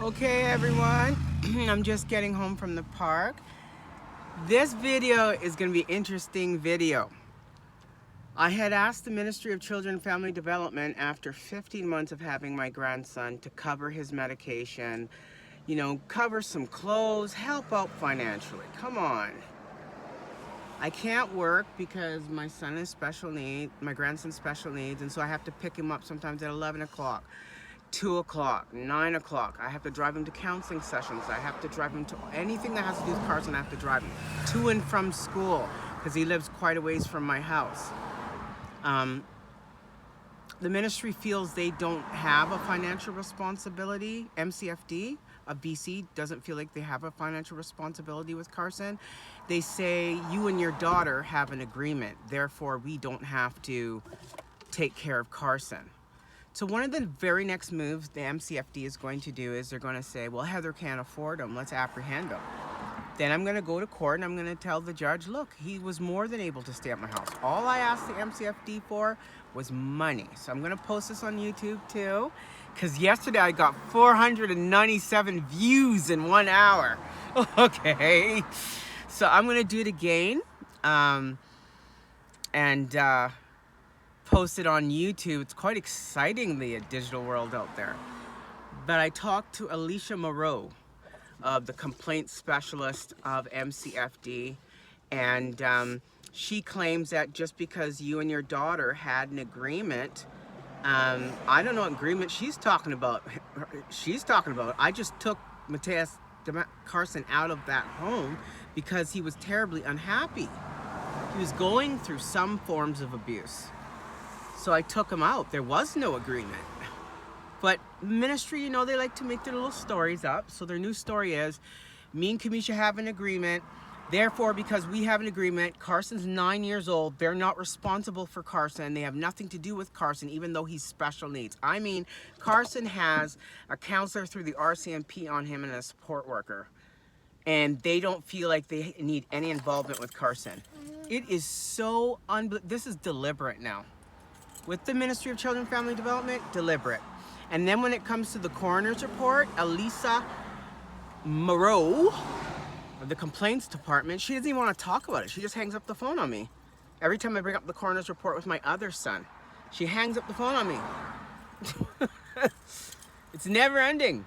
Okay, everyone, I'm just getting home from the park. This video is going to be an interesting video. I had asked the Ministry of Children and Family Development after 15 months of having my grandson to cover his medication, cover some clothes, help out financially. Come on. I can't work because my son is special needs, my grandson's special needs, and so I have to pick him up sometimes at 11 o'clock. 2 o'clock, 9 o'clock. I have to drive him to counseling sessions. I have to drive him to anything that has to do with Carson. I have to drive him to and from school because he lives quite a ways from my house. The ministry feels they don't have a financial responsibility. MCFD of BC doesn't feel like they have a financial responsibility with Carson. They say you and your daughter have an agreement, therefore we don't have to take care of Carson. So one of the very next moves the MCFD is going to do is they're going to say, well, Heather can't afford him, let's apprehend him. Then I'm going to go to court and I'm going to tell the judge, look, he was more than able to stay at my house. All I asked the MCFD for was money. So I'm going to post this on YouTube too, because yesterday I got 497 views in 1 hour. Okay, so I'm going to do it again and post it on YouTube. It's quite exciting, the digital world out there. But I talked to Alicia Moreau, the complaint specialist of MCFD, and she claims that just because you and your daughter had an agreement, I don't know what agreement she's talking about. I just took Mateus Carson out of that home because he was terribly unhappy. He was going through some forms of abuse. So I took him out. There was no agreement. But ministry, they like to make their little stories up. So their new story is, me and Kamisha have an agreement. Therefore, because we have an agreement, Carson's 9 years old. They're not responsible for Carson. They have nothing to do with Carson, even though he's special needs. I mean, Carson has a counselor through the RCMP on him and a support worker. And they don't feel like they need any involvement with Carson. It is so this is deliberate now. With the Ministry of Children and Family Development, deliberate. And then when it comes to the coroner's report, Alicia Moreau of the complaints department, she doesn't even want to talk about it. She just hangs up the phone on me. Every time I bring up the coroner's report with my other son, she hangs up the phone on me. It's never ending.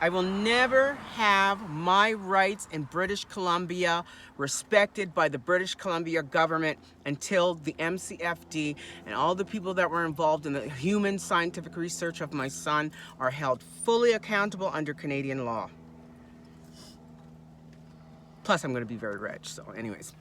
I will never have my rights in British Columbia respected by the British Columbia government until the MCFD and all the people that were involved in the human scientific research of my son are held fully accountable under Canadian law. Plus, I'm going to be very rich, so anyways.